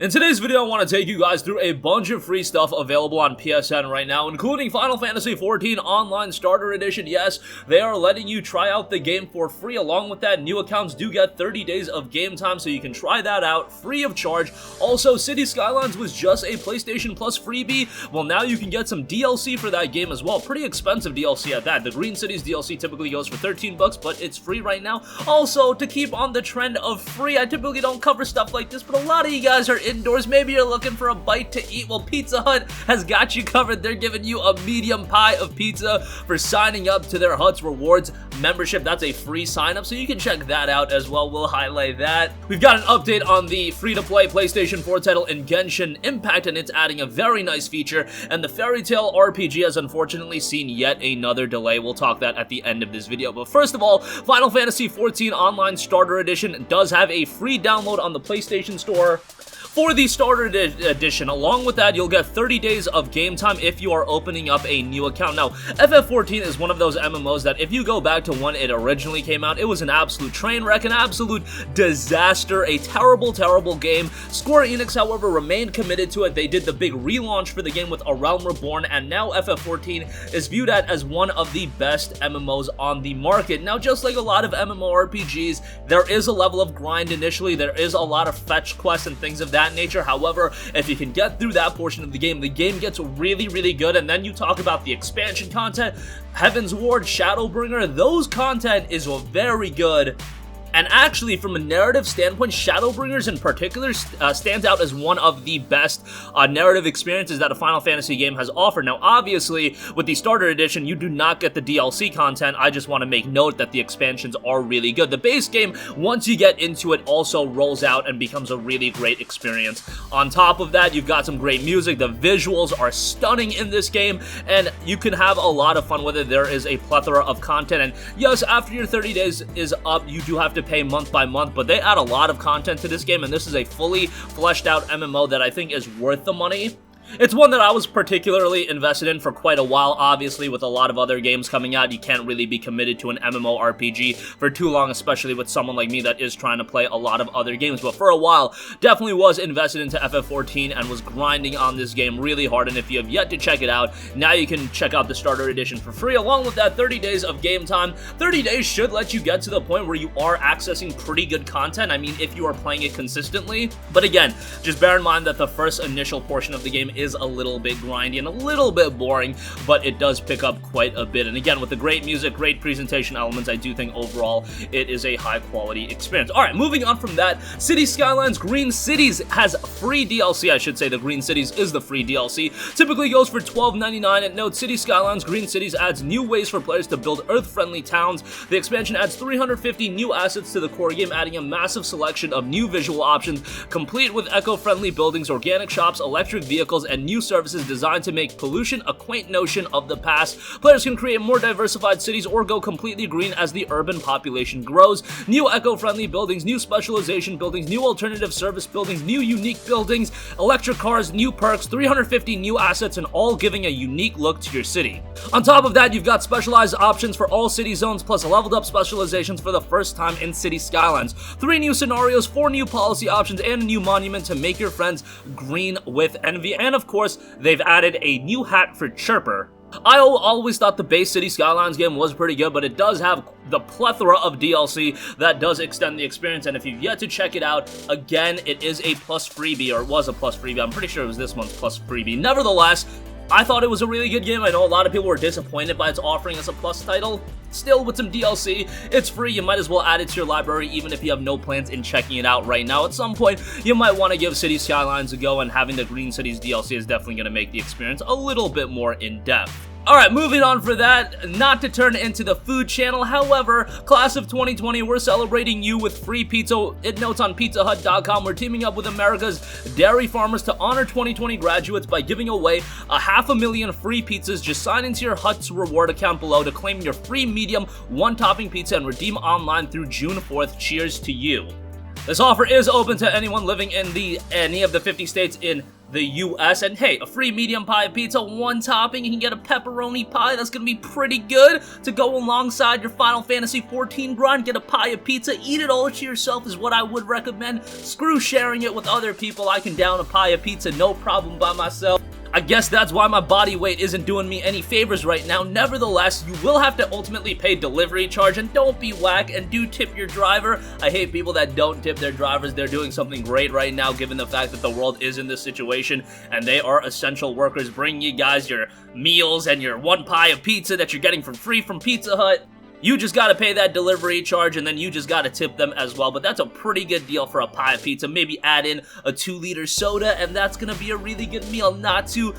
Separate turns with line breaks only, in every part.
In today's video, I want to take you guys through a bunch of free stuff available on PSN right now, including Final Fantasy XIV Online Starter Edition. Yes, they are letting you try out the game for free. Along with that, new accounts do get 30 days of game time, so you can try that out free of charge. Also, Cities Skylines was just a PlayStation Plus freebie. Well, now you can get some DLC for that game as well. Pretty expensive DLC at that. The Green Cities DLC typically goes for 13 bucks, but it's free right now. Also, to keep on the trend of free, I typically don't cover stuff like this, but a lot of you guys are indoors. Maybe you're looking for a bite to eat. Well, Pizza Hut has got you covered. They're giving you a medium pie of pizza for signing up to their Hut's Rewards membership. That's a free sign up, so you can check that out as well. We'll highlight that. We've got an update on the free-to-play PlayStation 4 title in Genshin Impact, and it's adding a very nice feature, and the Fairy Tail RPG has unfortunately seen yet another delay. We'll talk that at the end of this video. But first of all, Final Fantasy XIV Online Starter Edition does have a free download on the PlayStation Store for the Starter Edition. Along with that, you'll get 30 days of game time if you are opening up a new account. Now, FF14 is one of those MMOs that if you go back to when it originally came out, it was an absolute train wreck, an absolute disaster, a terrible, terrible game. Square Enix, however, remained committed to it. They did the big relaunch for the game with A Realm Reborn, and now FF14 is viewed as one of the best MMOs on the market. Now, just like a lot of MMORPGs, there is a level of grind initially. There is a lot of fetch quests and things of that nature. However, if you can get through that portion of the game gets really, really good. And then you talk about the expansion content, Heaven's Ward, Shadowbringer, those content is very good. And actually, from a narrative standpoint, Shadowbringers in particular stands out as one of the best narrative experiences that a Final Fantasy game has offered. Now, obviously, with the Starter Edition, you do not get the DLC content. I just want to make note that the expansions are really good. The base game, once you get into it, also rolls out and becomes a really great experience. On top of that, you've got some great music. The visuals are stunning in this game, and you can have a lot of fun with it. There is a plethora of content, and yes, after your 30 days is up, you do have to pay month by month, but they add a lot of content to this game, and this is a fully fleshed out MMO that I think is worth the money. It's one that I was particularly invested in for quite a while. Obviously, with a lot of other games coming out, you can't really be committed to an MMORPG for too long, especially with someone like me that is trying to play a lot of other games. But for a while, definitely was invested into FF14 and was grinding on this game really hard. And if you have yet to check it out, now you can check out the Starter Edition for free. Along with that, 30 days of game time. 30 days should let you get to the point where you are accessing pretty good content. I mean, if you are playing it consistently. But again, just bear in mind that the first initial portion of the game is a little bit grindy and a little bit boring, but it does pick up quite a bit. And again, with the great music, great presentation elements, I do think overall it is a high quality experience. Alright, moving on from that, Cities Skylines Green Cities has free DLC. I should say the Green Cities is the free DLC. Typically goes for $12.99. And note, Cities Skylines Green Cities adds new ways for players to build Earth-friendly towns. The expansion adds 350 new assets to the core game, adding a massive selection of new visual options, complete with eco-friendly buildings, organic shops, electric vehicles, and new services designed to make pollution a quaint notion of the past. Players can create more diversified cities or go completely green as the urban population grows. New eco-friendly buildings, new specialization buildings, new alternative service buildings, new unique buildings, electric cars, new perks, 350 new assets, and all giving a unique look to your city. On top of that, you've got specialized options for all city zones, plus leveled up specializations for the first time in Cities Skylines. 3 new scenarios, 4 new policy options, and a new monument to make your friends green with envy. And of course, they've added a new hat for Chirper. I always thought the base Cities Skylines game was pretty good, but it does have the plethora of DLC that does extend the experience, and if you've yet to check it out, again, it is a plus freebie, or it was a plus freebie. I'm pretty sure it was this month's plus freebie. Nevertheless, I thought it was a really good game. I know a lot of people were disappointed by its offering as a plus title. Still, with some DLC, it's free. You might as well add it to your library, even if you have no plans in checking it out right now. At some point, you might want to give Cities Skylines a go, and having the Green Cities DLC is definitely going to make the experience a little bit more in-depth. Alright, moving on for that, not to turn into the food channel, however, Class of 2020, we're celebrating you with free pizza. It notes on PizzaHut.com, we're teaming up with America's dairy farmers to honor 2020 graduates by giving away 500,000 free pizzas. Just sign into your Hut's reward account below to claim your free medium 1-topping pizza and redeem online through June 4th. Cheers to you. This offer is open to anyone living in any of the 50 states in the US. And hey, a free medium pie pizza, one topping. You can get a pepperoni pie. That's gonna be pretty good to go alongside your Final Fantasy XIV grind. Get a pie of pizza, eat it all to yourself is what I would recommend. Screw sharing it with other people. I can down a pie of pizza no problem by myself. I guess that's why my body weight isn't doing me any favors right now. Nevertheless, you will have to ultimately pay delivery charge, and don't be whack, and do tip your driver. I hate people that don't tip their drivers. They're doing something great right now, given the fact that the world is in this situation, and they are essential workers, bringing you guys your meals and your one pie of pizza that you're getting for free from Pizza Hut. You just gotta pay that delivery charge, and then you just gotta tip them as well, but that's a pretty good deal for a pie of pizza. Maybe add in a 2-liter soda, and that's gonna be a really good meal. Not to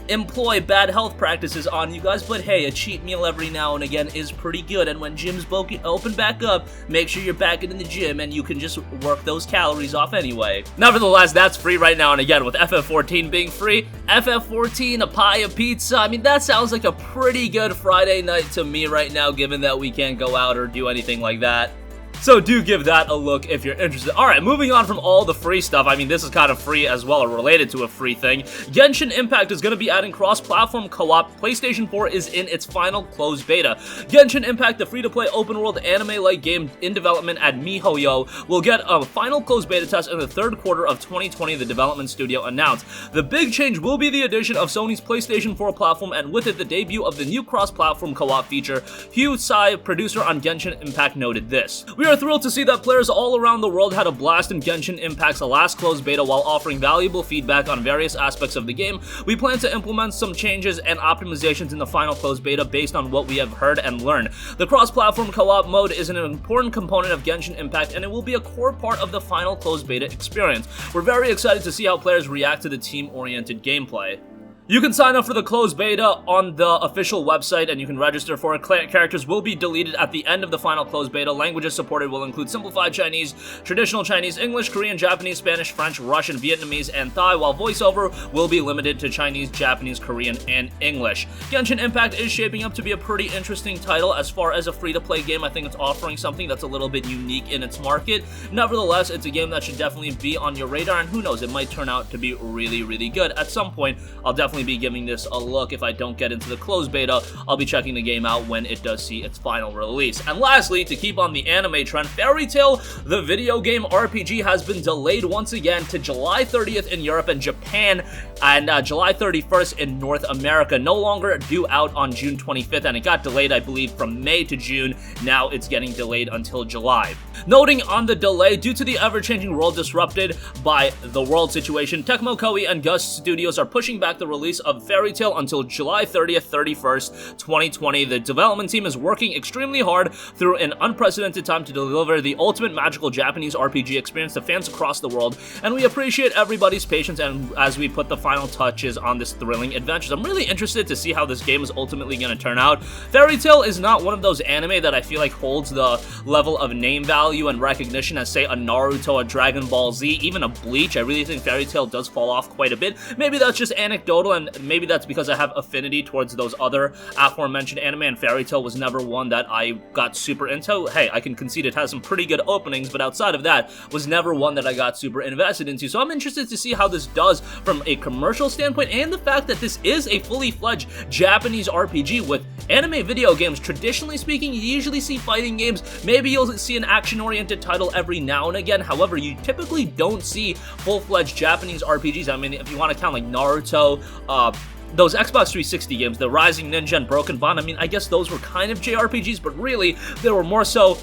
employ bad health practices on you guys, but hey, a cheat meal every now and again is pretty good. And when gyms open back up, make sure you're back in the gym and you can just work those calories off anyway. Nevertheless, that's free right now and again. With FF14 being free, FF14, a pie of pizza, I mean, that sounds like a pretty good Friday night to me right now, given that we can't go out or do anything like that. So do give that a look if you're interested. Alright, moving on from all the free stuff. I mean, this is kind of free as well, or related to a free thing. Genshin Impact is going to be adding cross-platform co-op. PlayStation 4 is in its final closed beta. Genshin Impact, the free-to-play open-world anime-like game in development at miHoYo, will get a final closed beta test in the third quarter of 2020, the development studio announced. The big change will be the addition of Sony's PlayStation 4 platform, and with it, the debut of the new cross-platform co-op feature. Hugh Tsai, producer on Genshin Impact, noted this. We are thrilled to see that players all around the world had a blast in Genshin Impact's last closed beta while offering valuable feedback on various aspects of the game. We plan to implement some changes and optimizations in the final closed beta based on what we have heard and learned. The cross-platform co-op mode is an important component of Genshin Impact, and it will be a core part of the final closed beta experience. We're very excited to see how players react to the team-oriented gameplay. You can sign up for the closed beta on the official website, and you can register for it. Characters will be deleted at the end of the final closed beta. Languages supported will include Simplified Chinese, Traditional Chinese, English, Korean, Japanese, Spanish, French, Russian, Vietnamese, and Thai, while voiceover will be limited to Chinese, Japanese, Korean, and English. Genshin Impact is shaping up to be a pretty interesting title. As far as a free-to-play game, I think it's offering something that's a little bit unique in its market. Nevertheless, it's a game that should definitely be on your radar, and who knows, it might turn out to be really, really good. At some point, I'll definitely be giving this a look. If I don't get into the closed beta, I'll be checking the game out when it does see its final release. And lastly, to keep on the anime trend, Fairy Tail, the video game RPG, has been delayed once again to July 30th in Europe and Japan, and July 31st in North America. No longer due out on June 25th, and it got delayed, I believe, from May to June. Now it's getting delayed until July. Noting on the delay, due to the ever-changing world disrupted by the world situation, Tecmo Koei and Gus Studios are pushing back the release of Fairy Tail until July 30th, 31st, 2020. The development team is working extremely hard through an unprecedented time to deliver the ultimate magical Japanese RPG experience to fans across the world, and we appreciate everybody's patience and as we put the final touches on this thrilling adventure. I'm really interested to see how this game is ultimately going to turn out. Fairy Tail is not one of those anime that I feel like holds the level of name value and recognition as, say, a Naruto, a Dragon Ball Z, even a Bleach. I really think Fairy Tail does fall off quite a bit. Maybe that's just anecdotal, and maybe that's because I have affinity towards those other aforementioned anime, and Fairy Tail was never one that I got super into. Hey, I can concede it has some pretty good openings, but outside of that, was never one that I got super invested into. So I'm interested to see how this does from a commercial standpoint, and the fact that this is a fully fledged Japanese RPG. With anime video games, traditionally speaking, you usually see fighting games. Maybe you'll see an action-oriented title every now and again. However, you typically don't see full-fledged Japanese RPGs. I mean, if you want to count like Naruto, those Xbox 360 games, the Rising Ninja and Broken Bond, I mean, I guess those were kind of JRPGs, but really, they were more so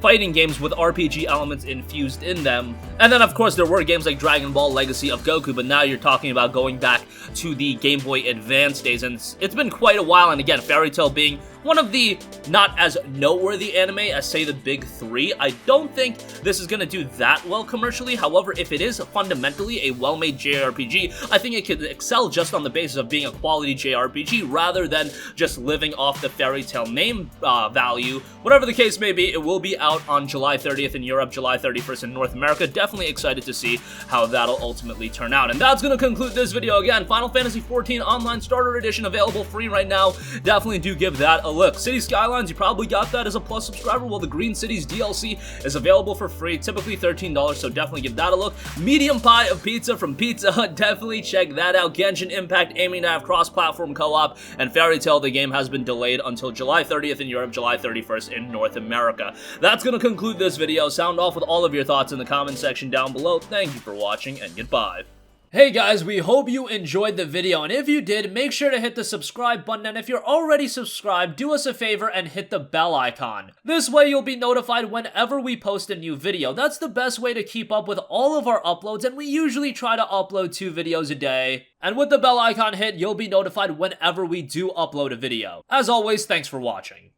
fighting games with RPG elements infused in them. And then, of course, there were games like Dragon Ball Legacy of Goku, but now you're talking about going back to the Game Boy Advance days, and it's been quite a while. And again, Fairy Tail being one of the not as noteworthy anime as, say, the big three. I don't think this is going to do that well commercially. However, if it is fundamentally a well-made JRPG, I think it could excel just on the basis of being a quality JRPG rather than just living off the Fairy Tail name value. Whatever the case may be, it will be out on July 30th in Europe, July 31st in North America. Definitely excited to see how that'll ultimately turn out. And that's going to conclude this video. Again, Final Fantasy XIV Online Starter Edition available free right now. Definitely do give that a look. City Skylines, you probably got that as a Plus subscriber, while the Green Cities DLC is available for free, typically $13, so definitely give that a look. Medium Pie of Pizza from Pizza Hut, definitely check that out. Genshin Impact aiming to have cross-platform co-op, and Fairy Tail, the game has been delayed until July 30th in Europe, July 31st in North America. That's gonna conclude this video. Sound off with all of your thoughts in the comment section down below. Thank you for watching, and goodbye. Hey guys, we hope you enjoyed the video, and if you did, make sure to hit the subscribe button, and if you're already subscribed, do us a favor and hit the bell icon. This way you'll be notified whenever we post a new video. That's the best way to keep up with all of our uploads, and we usually try to upload 2 videos a day. And with the bell icon hit, you'll be notified whenever we do upload a video. As always, thanks for watching.